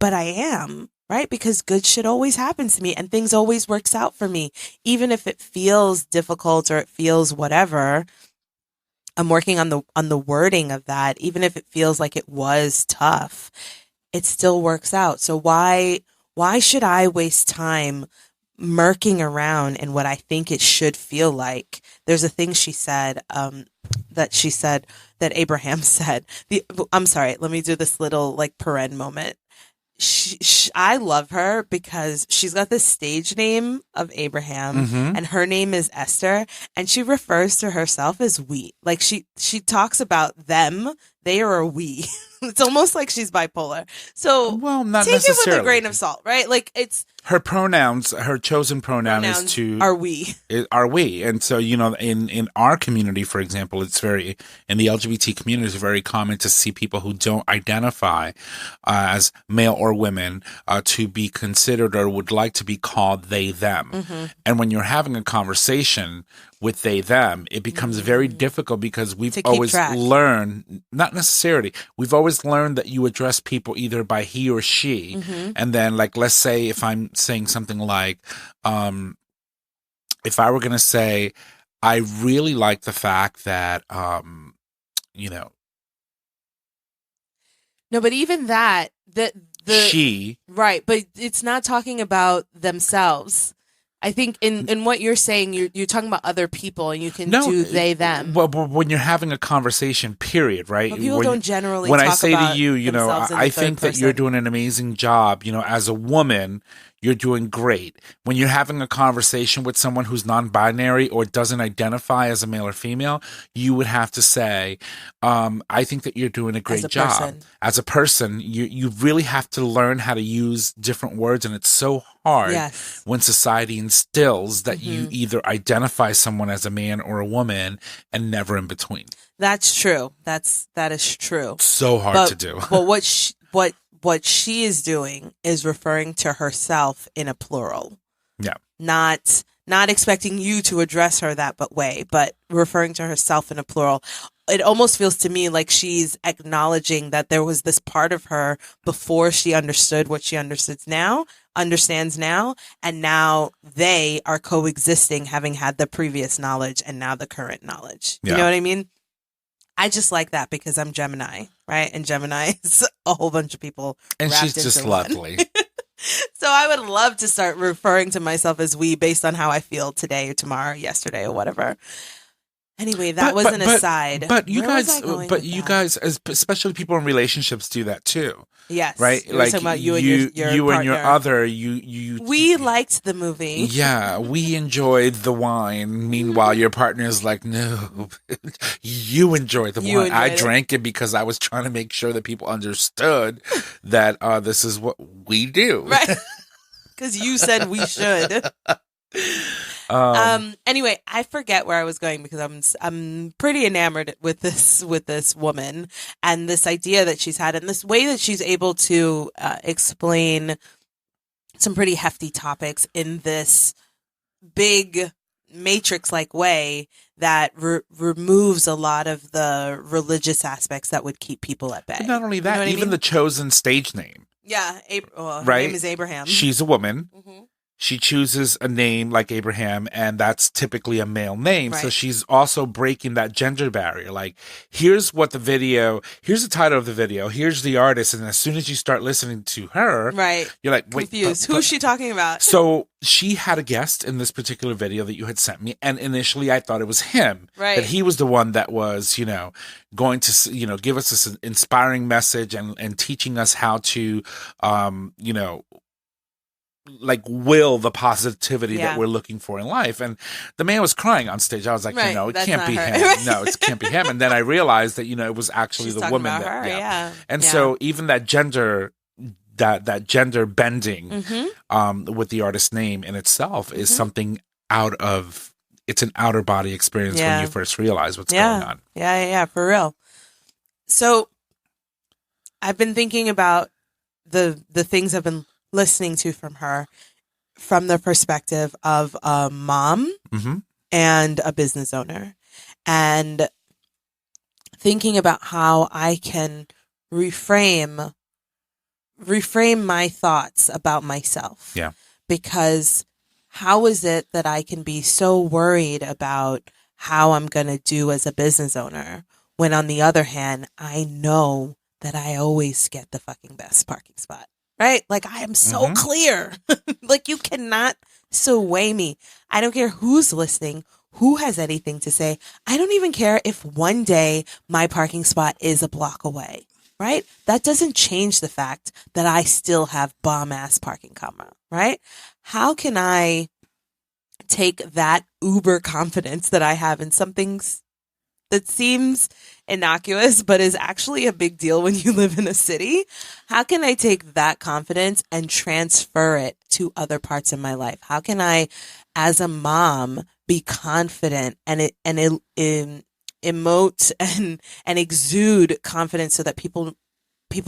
but I am, right? Because good shit always happens to me, and things always works out for me. Even if it feels difficult or it feels whatever, I'm working on the wording of that. Even if it feels like it was tough, it still works out. So why should I waste time murking around in what I think it should feel like? There's a thing she said, that Abraham said. I'm sorry, let me do this little like paren moment. I love her because she's got this stage name of Abraham, and her name is Esther, and she refers to herself as we. Like, she talks about them. They are a we. It's almost like she's bipolar. So, well, not take necessarily. it with a grain of salt, right? Like, it's her pronouns. Her chosen pronoun is are we. Are we? And so, in our community, for example, it's very, in the LGBT community, it's very common to see people who don't identify as male or women to be considered or would like to be called they them. And when you're having a conversation with they them, it becomes very difficult, because we've always learned, not necessarily, we've always learned that you address people either by he or she. And then, like, let's say if I'm saying something like, if I were going to say, I really like the fact that, no, but even that, the she, right, but it's not talking about themselves. I think in what you're saying, you're talking about other people, and you can do they them. Well, when you're having a conversation, period, right? But people don't generally. When talk I say about to you, I think that you're doing an amazing job. As a woman, you're doing great. When you're having a conversation with someone who's non-binary or doesn't identify as a male or female, you would have to say, I think that you're doing a great job. As a person, you really have to learn how to use different words, and it's so hard when society instills that you either identify someone as a man or a woman and never in between. That's true. That is true. So hard to do. But what she is doing is referring to herself in a plural. Yeah. Not expecting you to address her that way, but referring to herself in a plural. It almost feels to me like she's acknowledging that there was this part of her before she understood what she understands now, and now they are coexisting, having had the previous knowledge and now the current knowledge. You know what I mean? I just like that because I'm Gemini, right? And Gemini is a whole bunch of people. And she's just lovely. So I would love to start referring to myself as we based on how I feel today or tomorrow, yesterday or whatever. Anyway, that was an aside. But you guys, especially people in relationships, do that too. Yes, right. Like talking about you and your and your other. You. We liked the movie. Yeah, we enjoyed the wine. Meanwhile, your partner's like, no, you enjoyed the wine. I drank it because I was trying to make sure that people understood that this is what we do. Right. Because you said we should. Anyway, I forget where I was going because I'm pretty enamored with this woman and this idea that she's had and this way that she's able to explain some pretty hefty topics in this big matrix-like way that removes a lot of the religious aspects that would keep people at bay. But not only that, even the chosen stage name. Yeah, right? Her name is Abraham. She's a woman. Mm-hmm. she chooses a name like Abraham, and that's typically a male name. Right. So she's also breaking that gender barrier. Like, here's the title of the video, here's the artist, and as soon as you start listening to her, right, you're like, wait, confused. Who's she talking about? So she had a guest in this particular video that you had sent me, and initially I thought it was him. Right. That he was the one that was, going to, give us this inspiring message and teaching us how to, like will the positivity that we're looking for in life. And the man was crying on stage. I was like, right, it can't be him. No, it can't be him. And then I realized that, it was actually She's the woman about her, yeah. And so even that gender bending with the artist's name in itself is something it's an outer body experience when you first realize what's going on. Yeah, for real. So I've been thinking about the things I've been listening to from her from the perspective of a mom and a business owner, and thinking about how I can reframe my thoughts about myself. Yeah. Because how is it that I can be so worried about how I'm going to do as a business owner when, on the other hand, I know that I always get the fucking best parking spot, right? Like, I am so clear. Like, you cannot sway me. I don't care who's listening, who has anything to say. I don't even care if one day my parking spot is a block away, right? That doesn't change the fact that I still have bomb-ass parking karma, right? How can I take that uber confidence that I have in something that seems innocuous but is actually a big deal when you live in a city? How can I take that confidence and transfer it to other parts of my life? How can I, as a mom, be confident and emote and exude confidence so that people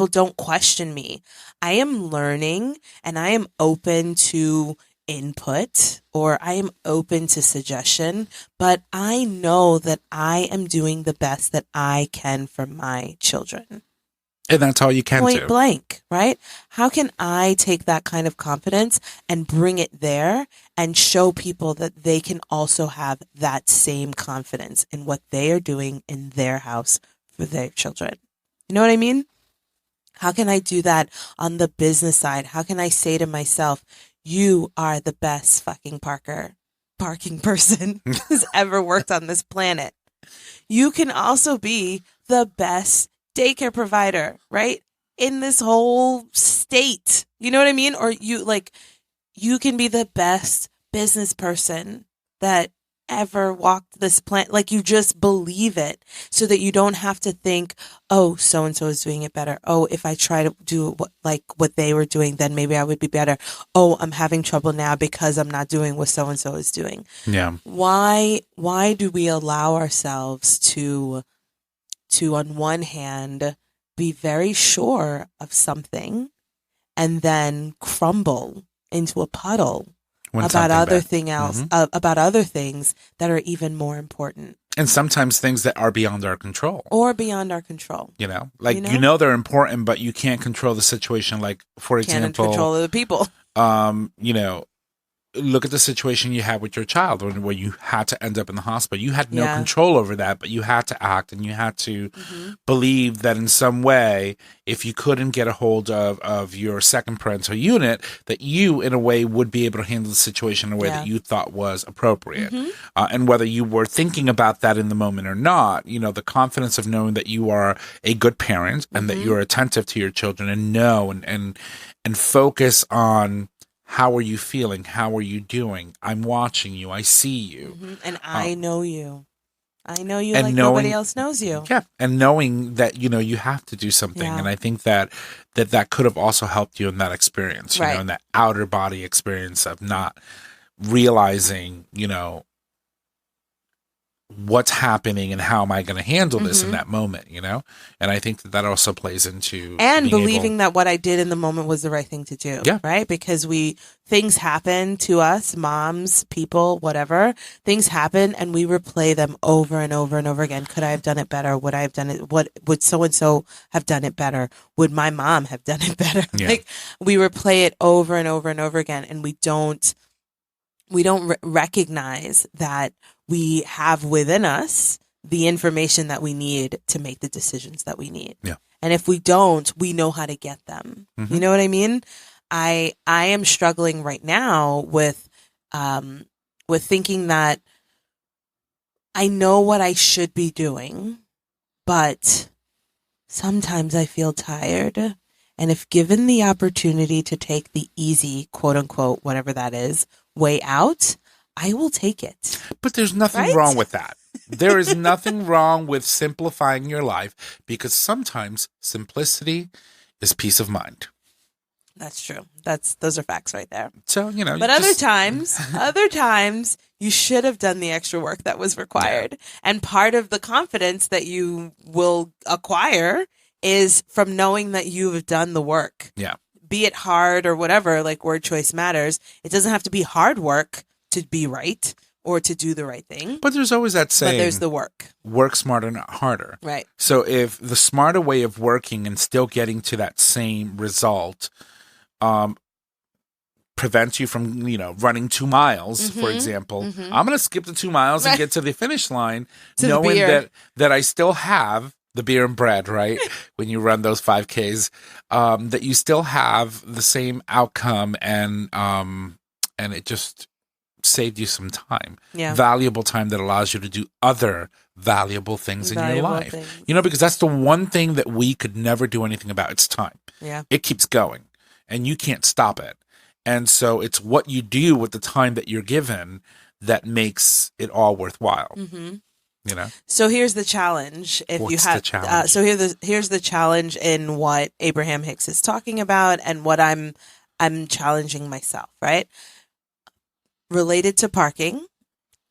don't question me? I am learning, and I am open to input, or I am open to suggestion, but I know that I am doing the best that I can for my children. And that's all you can do. Point blank, right? How can I take that kind of confidence and bring it there and show people that they can also have that same confidence in what they are doing in their house for their children? You know what I mean? How can I do that on the business side? How can I say to myself, you are the best fucking parking person who's ever worked on this planet. You can also be the best daycare provider, right? In this whole state. You know what I mean? Or you can be the best business person that ever walked this planet. Like, you just believe it so that you don't have to think, oh, so-and-so is doing it better. Oh, if I try to do what they were doing, then maybe I would be better. Oh, I'm having trouble now because I'm not doing what so-and-so is doing. Yeah. Why do we allow ourselves to on one hand be very sure of something and then crumble into a puddle about other things that are even more important, and sometimes things that are beyond our control, they're important, but you can't control the situation. Like, for example, can't control the people. Look at the situation you had with your child where you had to end up in the hospital. You had no control over that, but you had to act, and you had to believe that in some way, if you couldn't get a hold of your second parental unit, that you, in a way, would be able to handle the situation in a way that you thought was appropriate. And whether you were thinking about that in the moment or not, the confidence of knowing that you are a good parent and that you're attentive to your children and know and focus on, how are you feeling? How are you doing? I'm watching you. I see you. And I know you. I know you like nobody else knows you. Yeah. And knowing that, you have to do something. And I think that could have also helped you in that experience, you know, in that outer body experience of not realizing, what's happening and how am I going to handle this in that moment, you know? And I think that also plays into and believing that what I did in the moment was the right thing to do. Yeah. Right. Because things happen to us, moms, people, whatever, things happen and we replay them over and over and over again. Could I have done it better? Would I have done it? What would so-and-so have done it better? Would my mom have done it better? Yeah. Like we replay it over and over and over again. And we don't recognize that we have within us the information that we need to make the decisions that we need. Yeah. And if we don't, we know how to get them. You know what I mean? I am struggling right now with thinking that I know what I should be doing, but sometimes I feel tired. And if given the opportunity to take the easy, quote unquote, whatever that is, way out, I will take it. But there's nothing wrong with that. There is nothing wrong with simplifying your life because sometimes simplicity is peace of mind. That's true. Those are facts right there. So, you know. But other times, you should have done the extra work that was required. Yeah. And part of the confidence that you will acquire is from knowing that you have done the work. Yeah. Be it hard or whatever, like word choice matters. It doesn't have to be hard work to be right or to do the right thing. But there's always that saying. But there's the work. Work smarter, not harder. Right. So if the smarter way of working and still getting to that same result prevents you from, running 2 miles, for example, I'm going to skip the 2 miles and get to the finish line knowing that I still have the beer and bread, right? When you run those 5Ks, that you still have the same outcome and it just saved you some time, valuable time that allows you to do other valuable things in your life. Because that's the one thing that we could never do anything about. It's time. Yeah. It keeps going and you can't stop it. And so it's what you do with the time that you're given that makes it all worthwhile. So here's the challenge. Here's the challenge in what Abraham Hicks is talking about and what I'm challenging myself, right? Related to parking.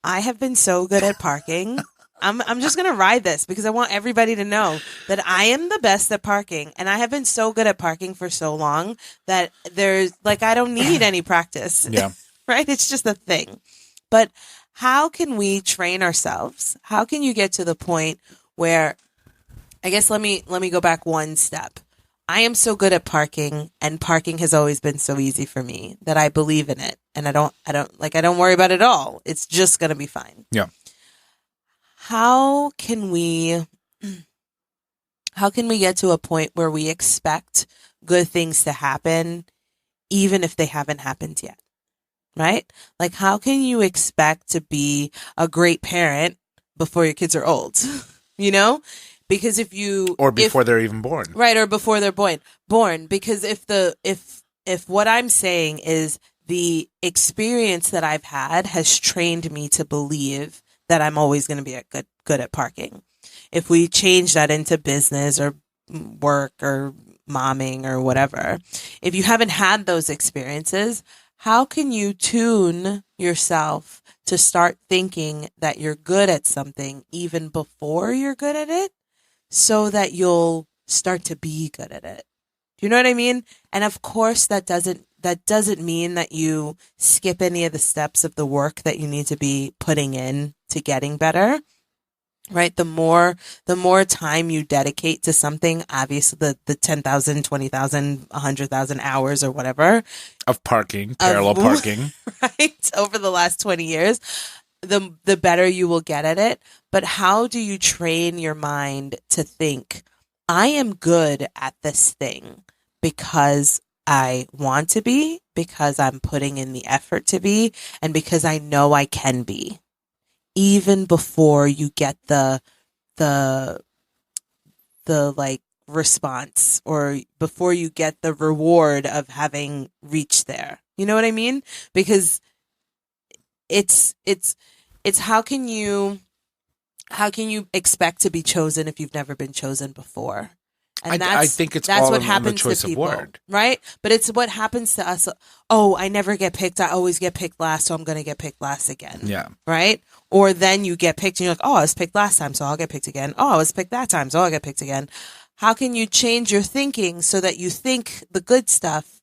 I have been so good at parking. I'm just going to ride this because I want everybody to know that I am the best at parking and I have been so good at parking for so long that I don't need any practice. Yeah. Right? It's just a thing. But how can we train ourselves? How can you get to the point where, I guess let me go back one step. I am so good at parking and parking has always been so easy for me that I believe in it and I don't worry about it at all. It's just going to be fine. Yeah. How can we get to a point where we expect good things to happen even if they haven't happened yet? Right? Like, how can you expect to be a great parent before your kids are old? Because before they're even born. Right, or before they're born. Because if what I'm saying is the experience that I've had has trained me to believe that I'm always going to be good at parking. If we change that into business or work or momming or whatever, if you haven't had those experiences, how can you tune yourself to start thinking that you're good at something even before you're good at it so that you'll start to be good at it? Do you know what I mean? And of course, that doesn't mean that you skip any of the steps of the work that you need to be putting in to getting better. Right? The more time you dedicate to something, obviously the 10,000, 20,000, 100,000 hours or whatever of parking, parallel parking, right? Over the last 20 years, the better you will get at it. But how do you train your mind to think, I am good at this thing because I want to be, because I'm putting in the effort to be, and because I know I can be, even before you get the response or before you get the reward of having reached there. You know what I mean? Because it's how can you expect to be chosen if you've never been chosen before? And I think it's that's all what in the happens choice to of people, word. right? But it's what happens to us. Oh, I never get picked. I always get picked last, so I'm going to get picked last again. Yeah. Right? Or then you get picked and you're like, oh, I was picked last time, so I'll get picked again. Oh, I was picked that time, so I'll get picked again. How can you change your thinking so that you think the good stuff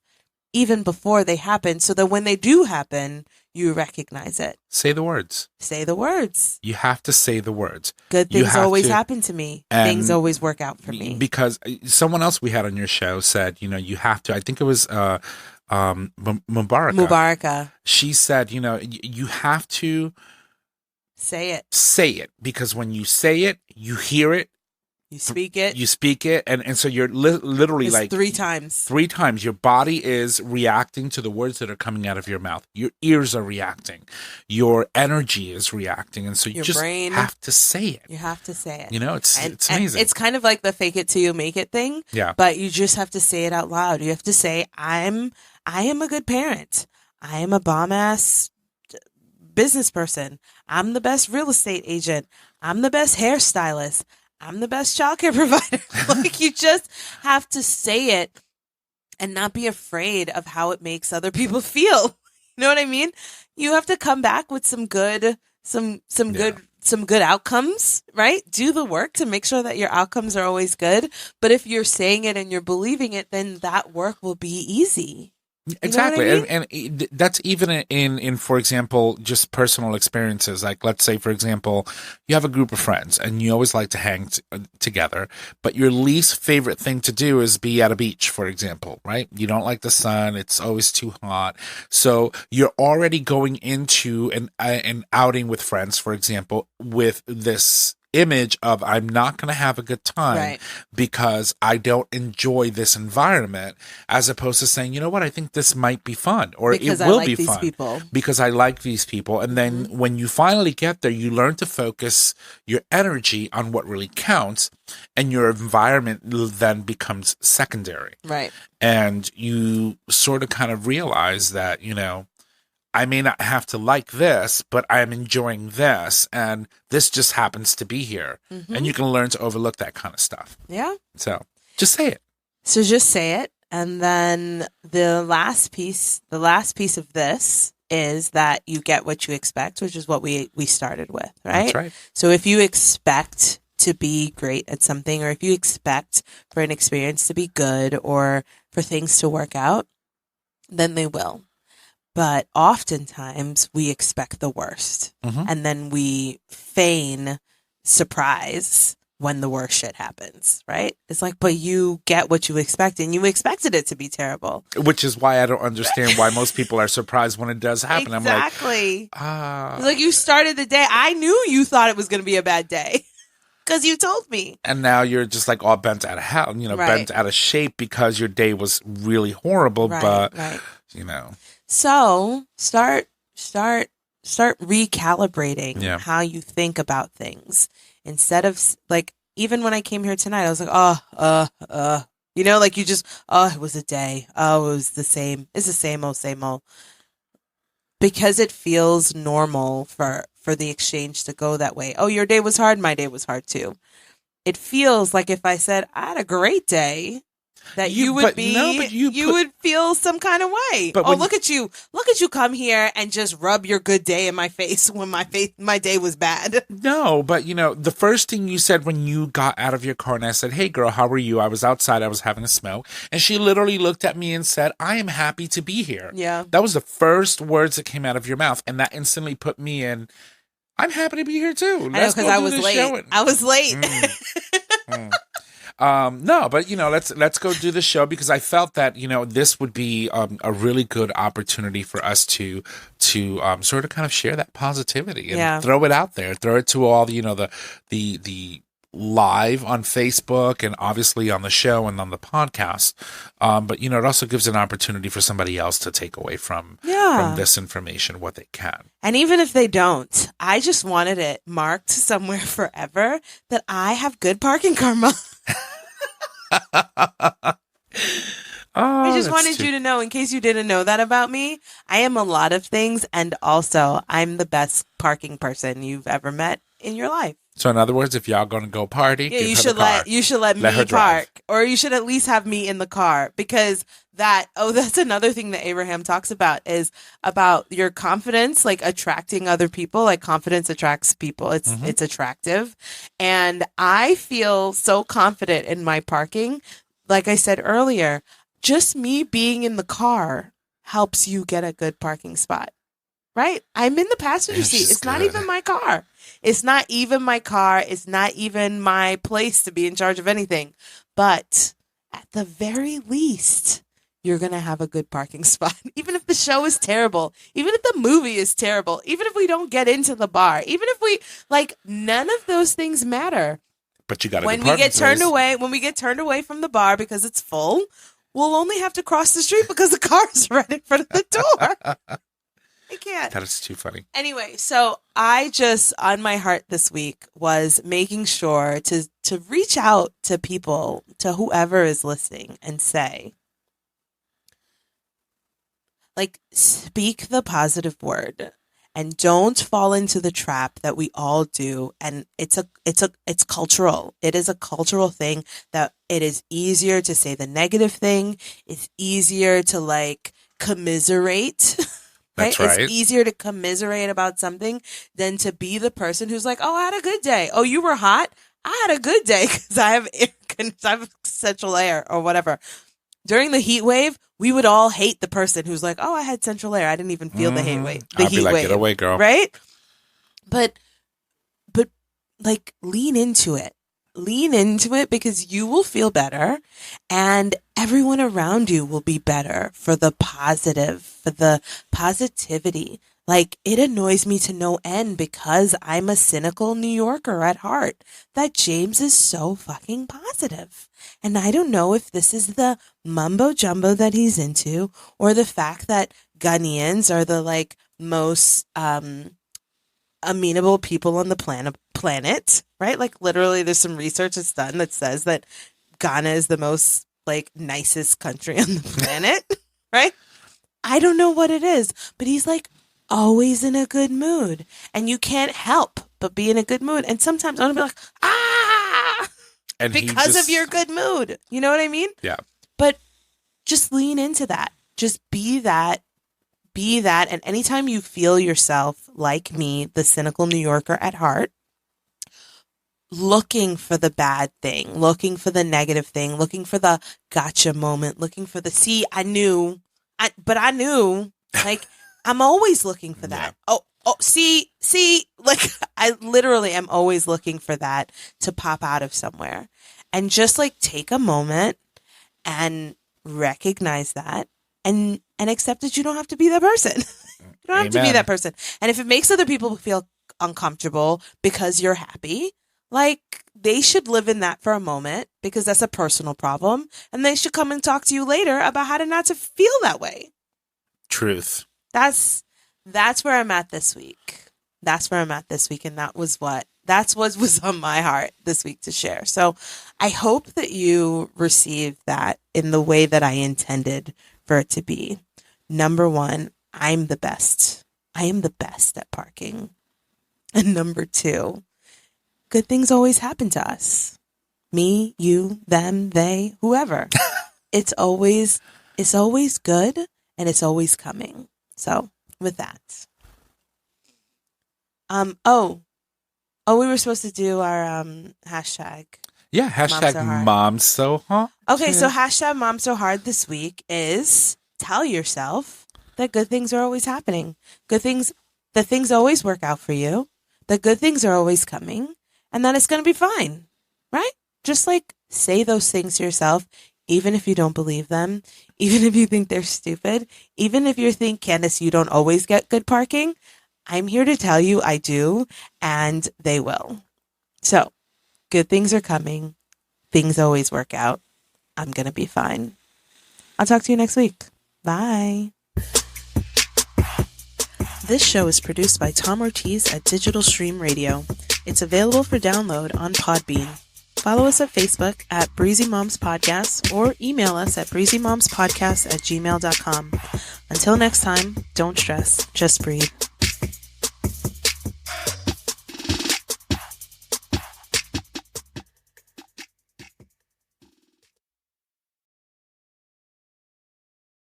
even before they happen, so that when they do happen, you recognize it? Say the words. Say the words. You have to say the words. Good You things have always to, happen to me. Things always work out for me. Because someone else we had on your show said, you have to, I think it was Mubaraka. She said, you have to say it. Say it, because when you say it, you hear it. You speak it. You speak it, and so you're literally it's like 3 times. 3 times. Your body is reacting to the words that are coming out of your mouth. Your ears are reacting. Your energy is reacting, and so you just have to say it. You have to say it. It's amazing. It's kind of like the fake it till you make it thing. Yeah. But you just have to say it out loud. You have to say, I am a good parent. I am a bomb ass business person. I'm the best real estate agent. I'm the best hairstylist. I'm the best childcare provider. Like, you just have to say it and not be afraid of how it makes other people feel. You know what I mean? You have to come back with some good outcomes, right? Do the work to make sure that your outcomes are always good. But if you're saying it and you're believing it, then that work will be easy. Exactly. You know what I mean? And that's even in, for example, just personal experiences. Like, let's say, for example, you have a group of friends and you always like to hang together, but your least favorite thing to do is be at a beach, for example, right? You don't like the sun. It's always too hot. So you're already going into an outing with friends, for example, with this image of, I'm not going to have a good time because I don't enjoy this environment, as opposed to saying, you know what, I think this might be fun, or because it will I like be these fun people. Because I like these people. And then when you finally get there, you learn to focus your energy on what really counts, and your environment then becomes secondary. Right. And you sort of kind of realize that, I may not have to like this, but I am enjoying this, and this just happens to be here. And you can learn to overlook that kind of stuff. Yeah. So just say it. So just say it. And then the last piece of this is that you get what you expect, which is what we started with, right? That's right. So if you expect to be great at something, or if you expect for an experience to be good, or for things to work out, then they will. But oftentimes we expect the worst, and then we feign surprise when the worst shit happens, right? It's like, but you get what you expect, and you expected it to be terrible. Which is why I don't understand why most people are surprised when it does happen. Exactly. I'm like, It's like, you started the day. I knew you thought it was going to be a bad day because you told me. And now you're just like all bent out of hell, bent out of shape because your day was really horrible. But, So start recalibrating how you think about things. Instead of, like, even when I came here tonight, I was like, like, you just, it was a day. Oh, it was the same. It's the same old. Because it feels normal for the exchange to go that way. Oh, your day was hard. My day was hard too. It feels like if I said I had a great day, that you would feel some kind of way. But look at you come here and just rub your good day in my face when my day was bad. No, but the first thing you said when you got out of your car and I said, "Hey girl, how are you?" I was outside, I was having a smoke, and she literally looked at me and said, "I am happy to be here." Yeah. That was the first words that came out of your mouth, and that instantly put me in, I'm happy to be here too. I know, because I was late. I was late. No, but let's go do the show, because I felt that this would be a really good opportunity for us to sort of kind of share that positivity and throw it out there, throw it to all the live on Facebook and obviously on the show and on the podcast. But it also gives an opportunity for somebody else to take away from this information what they can. And even if they don't, I just wanted it marked somewhere forever that I have good parking karma. I just wanted you to know, in case you didn't know that about me, I am a lot of things, and also I'm the best parking person you've ever met in your life. So in other words, if y'all gonna go party, yeah, you should let me park, or you should at least have me in the car, because that's another thing that Abraham talks about, is about your confidence, like attracting other people. Like confidence attracts people. It's attractive, and I feel so confident in my parking. Like I said earlier, just me being in the car helps you get a good parking spot. Right? I'm in the passenger seat. It's not even my car. It's not even my car. It's not even my place to be in charge of anything. But at the very least, you're going to have a good parking spot. Even if the show is terrible, even if the movie is terrible, even if we don't get into the bar, even if we, like, none of those things matter. But you got to when we get turned away from the bar because it's full, we'll only have to cross the street because the car is right in front of the door. I can't. That is too funny. Anyway, so I just, on my heart this week, was making sure to reach out to people, to whoever is listening, and say, like, speak the positive word, and don't fall into the trap that we all do. And it's cultural. It is a cultural thing that it is easier to say the negative thing. It's easier to, like, commiserate. Right? That's right. It's easier to commiserate about something than to be the person who's like, oh, I had a good day. Oh, you were hot? I had a good day because I have central air or whatever. During the heat wave, we would all hate the person who's like, oh, I had central air. I didn't even feel the heat wave. I'd be like, get away, girl. Right? But like, lean into it. Lean into it, because you will feel better and everyone around you will be better for the positive, for the positivity. Like, it annoys me to no end, because I'm a cynical New Yorker at heart, that James is so fucking positive. And I don't know if this is the mumbo jumbo that he's into, or the fact that Ghanaians are the, like, most amenable people on the planet, right? Like, literally, there's some research that's done that says that Ghana is the most, like, nicest country on the planet, right? I don't know what it is, but he's, like, always in a good mood, and you can't help but be in a good mood. And sometimes I'm gonna be like, and because of your good mood, you know what I mean? Yeah. But just lean into that. Just be that. Be that. And anytime you feel yourself, like me, the cynical New Yorker at heart, looking for the bad thing, looking for the negative thing, looking for the gotcha moment, looking for the, see, I knew, like, I'm always looking for that. Yeah. Oh, see, like, I literally am always looking for that to pop out of somewhere. And just, like, take a moment and recognize that and accept that you don't have to be that person. You don't have to be that person. And if it makes other people feel uncomfortable because you're happy, like, they should live in that for a moment, because that's a personal problem. And they should come and talk to you later about how to not to feel that way. Truth. That's where I'm at this week. That's where I'm at this week. And that's what was on my heart this week to share. So I hope that you receive that in the way that I intended for it to be. Number one, I'm the best. I am the best at parking. And number two, good things always happen to us. Me, you, them, they, whoever. It's always good, and it's always coming. So with that. We were supposed to do our hashtag. Yeah, hashtag Mom So Hard. Okay, so hashtag Mom So Hard this week is tell yourself that good things are always happening. Good things, that things always work out for you. That good things are always coming, and that it's going to be fine, right? Just, like, say those things to yourself, even if you don't believe them, even if you think they're stupid, even if you think, Candace, you don't always get good parking. I'm here to tell you I do, and they will. So, good things are coming. Things always work out. I'm going to be fine. I'll talk to you next week. Bye. This show is produced by Tom Ortiz at Digital Stream Radio. It's available for download on Podbean. Follow us at Facebook at Breezy Moms Podcast, or email us at breezymomspodcast@gmail.com. Until next time, don't stress, just breathe.